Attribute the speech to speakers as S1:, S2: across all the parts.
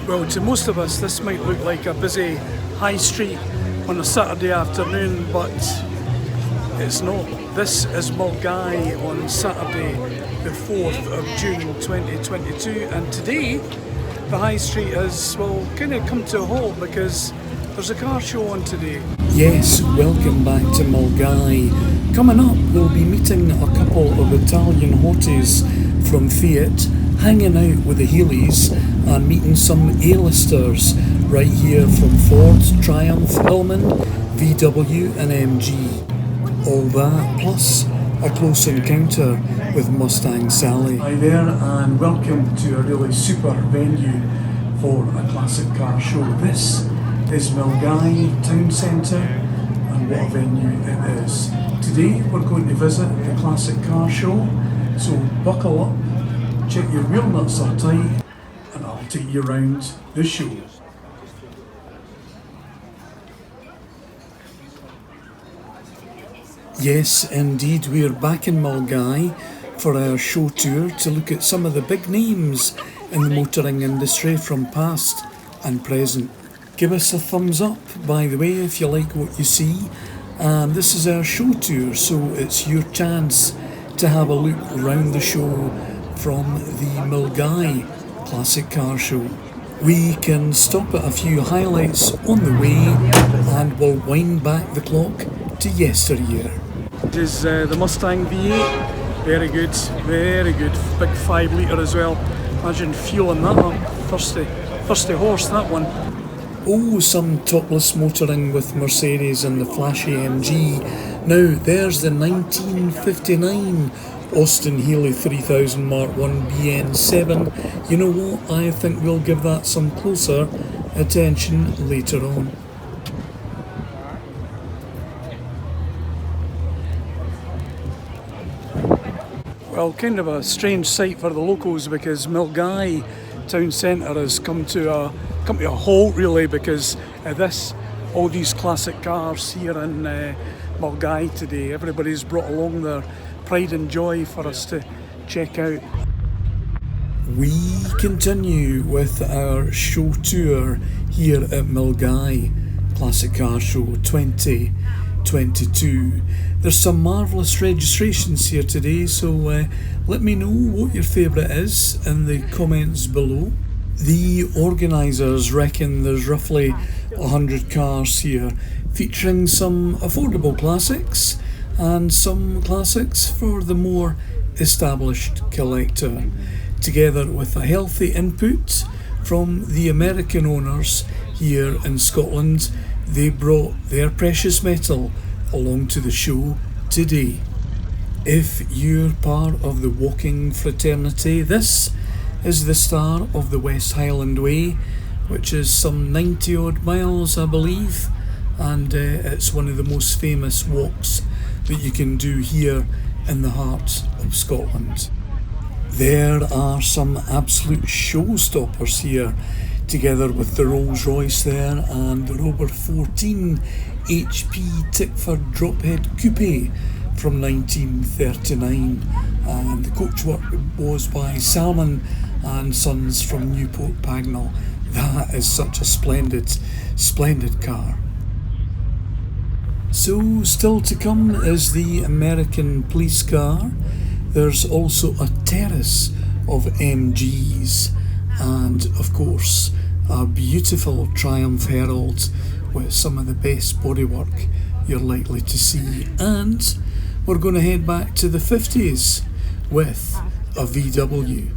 S1: Well, to most of us this might look like a busy high street on a Saturday afternoon, but it's not. This is Milngavie on Saturday the 4th of June 2022, and today the high street has, well, kind of come to a halt because there's a car show on today.
S2: Yes, welcome back to Milngavie. Coming up, we'll be meeting a couple of Italian hotties from Fiat, hanging out with the Healeys and meeting some A-listers right here from Ford, Triumph, Hillman, VW and MG. All that plus a close encounter with Mustang Sally. Hi there and welcome to a really super venue for a classic car show. This is Milngavie Town Centre, and what a venue it is. Today we're going to visit the classic car show, so buckle up, check your wheel nuts are tight, and I'll take you around the show. Yes, indeed, we're back in Milngavie for our show tour to look at some of the big names in the motoring industry from past and present. Give us a thumbs up, by the way, if you like what you see. And this is our show tour, so it's your chance to have a look around the show from the Milngavie Classic Car Show. We can stop at a few highlights on the way and we'll wind back the clock to yesteryear.
S1: This is the Mustang V8, very good, big 5 litre as well. Imagine fueling that up, thirsty horse that one.
S2: Oh, some topless motoring with Mercedes and the flashy MG. Now there's the 1959 Austin Healey 3000 Mark 1 BN7. You know what, I think we'll give that some closer attention later on.
S1: Well, kind of a strange sight for the locals because Milngavie Town Centre has come to a halt really because all these classic cars here in Milngavie today. Everybody's brought along their pride and joy for us to check out.
S2: We continue with our show tour here at Milngavie Classic Car Show 2022. There's some marvellous registrations here today, so let me know what your favourite is in the comments below. The organisers reckon there's roughly 100 cars here, featuring some affordable classics and some classics for the more established collector, together with a healthy input from the American owners here in Scotland. They brought their precious metal along to the show today. If you're part of the walking fraternity, this is the start of the West Highland Way, which is some 90 odd miles I believe, and it's one of the most famous walks that you can do here in the heart of Scotland. There are some absolute showstoppers here, together with the Rolls Royce there and the Robert 14 HP Tickford Drophead Coupe from 1939, and the coachwork was by Salmon and Sons from Newport Pagnell. That is such a splendid car. So still to come is the American police car. There's also a terrace of MGs and of course a beautiful Triumph Herald with some of the best bodywork you're likely to see. And we're going to head back to the 50s with a VW.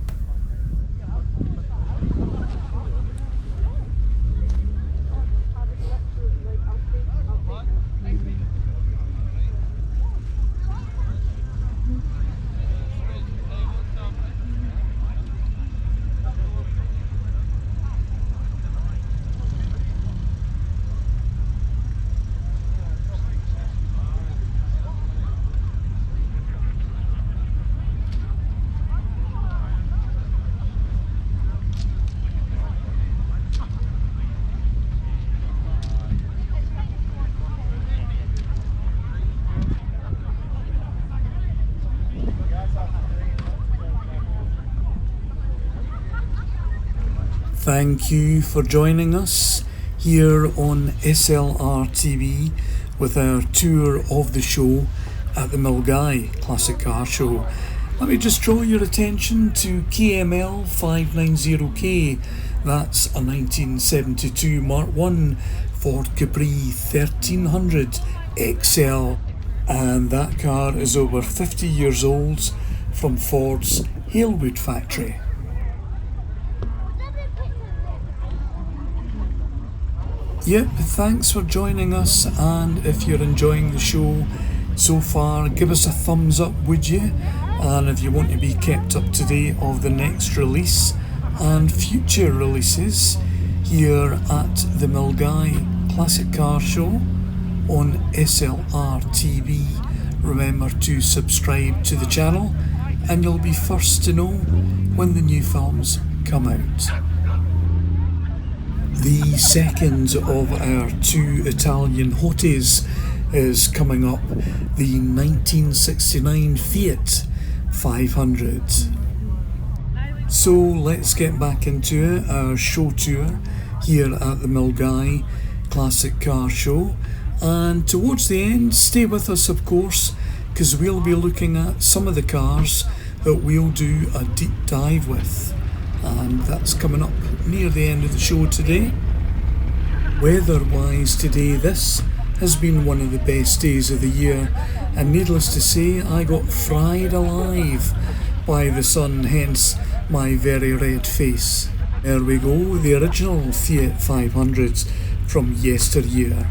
S2: Thank you for joining us here on SLR.tv with our tour of the show at the Milngavie Classic Car Show. Let me just draw your attention to KML 590K. That's a 1972 Mark I Ford Capri 1300 XL, and that car is over 50 years old from Ford's Healey factory. Yep, thanks for joining us, and if you're enjoying the show so far, give us a thumbs up, would you? And if you want to be kept up to date of the next release and future releases here at the Milngavie Classic Car Show on SLR.tv, remember to subscribe to the channel and you'll be first to know when the new films come out. The second of our two Italian hotties is coming up, the 1969 Fiat 500. So let's get back into it, our show tour here at the Milngavie Classic Car Show, and towards the end stay with us of course, because we'll be looking at some of the cars that we'll do a deep dive with, and that's coming up near the end of the show today. Weather-wise today, this has been one of the best days of the year, and needless to say, I got fried alive by the sun, hence my very red face. There we go, the original Fiat 500s from yesteryear.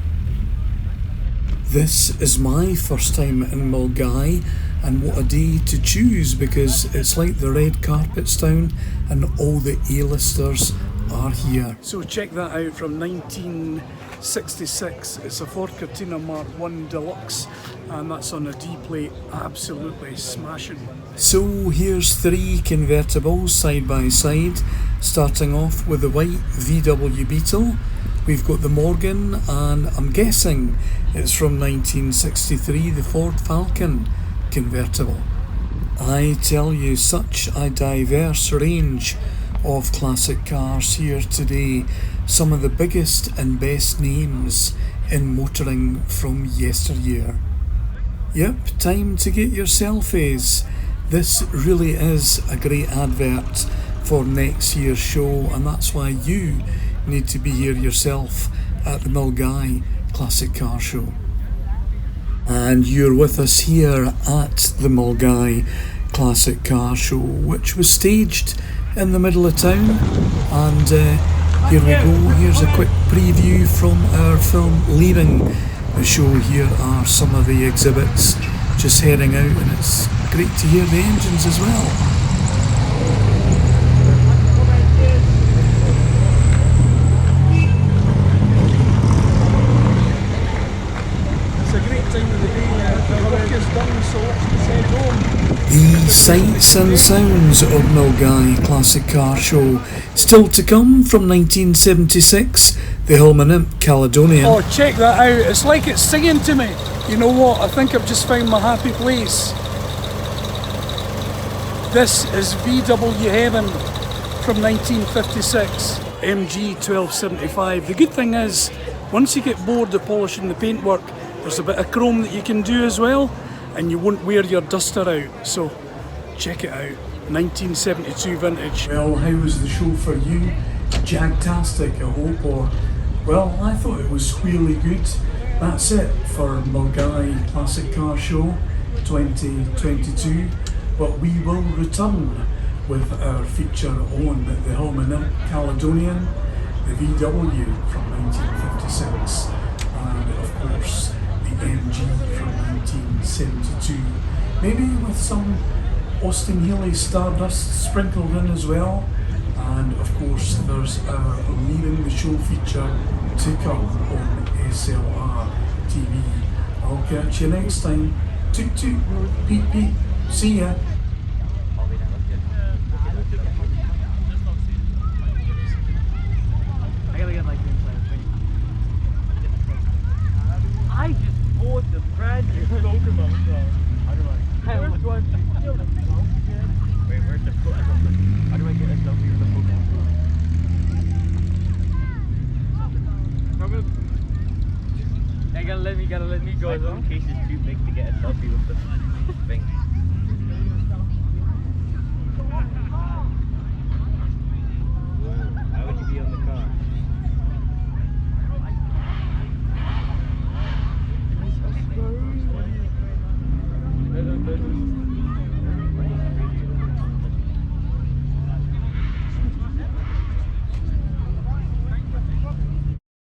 S2: This is my first time in Milngavie, and what a day to choose, because it's like the red carpet's down and all the A-listers are here. So check that out, from 1966. It's a Ford Cortina Mark I Deluxe, and that's on a D-plate, absolutely smashing. So here's three convertibles side by side, starting off with the white VW Beetle. We've got the Morgan, and I'm guessing it's from 1963, the Ford Falcon convertible. I tell you, such a diverse range of classic cars here today. Some of the biggest and best names in motoring from yesteryear. Yep, time to get your selfies. This really is a great advert for next year's show, and that's why you need to be here yourself at the Milngavie Classic Car Show. And you're with us here at the Milngavie Classic Car Show, which was staged in the middle of town, and here we go. Here's a quick preview from our film Leaving the Show. Here are some of the exhibits just heading out, and it's great to hear the engines as well. The sights and sounds of Milngavie Classic Car Show. Still to come from 1976, the Hillman Imp Caledonian.
S1: Oh, check that out, it's like it's singing to me. You know what, I think I've just found my happy place. This is VW Heaven from 1956, MG 1275. The good thing is, once you get bored of polishing the paintwork, there's a bit of chrome that you can do as well, and you won't wear your duster out, so check it out. 1972 vintage. Well, how was the show for you? Jagtastic, I hope, or... well, I thought it was really good. That's it for Milngavie Classic Car Show 2022, but we will return with our feature on the Hillman Imp Caledonian, the VW from 1956, and of course the MG from 1972, maybe with some Austin Healey Stardust sprinkled in as well. And of course there's our Leaving the Show feature to come on SLR.tv. I'll catch you next time. Toot toot, beep beep, see ya.
S3: I just bought the brand new Pokemon car. Wait, where's the Pokemon? How do I get a selfie with the Pokemon? gotta let me go as well.
S4: My phone case is too big to get a selfie with the thing.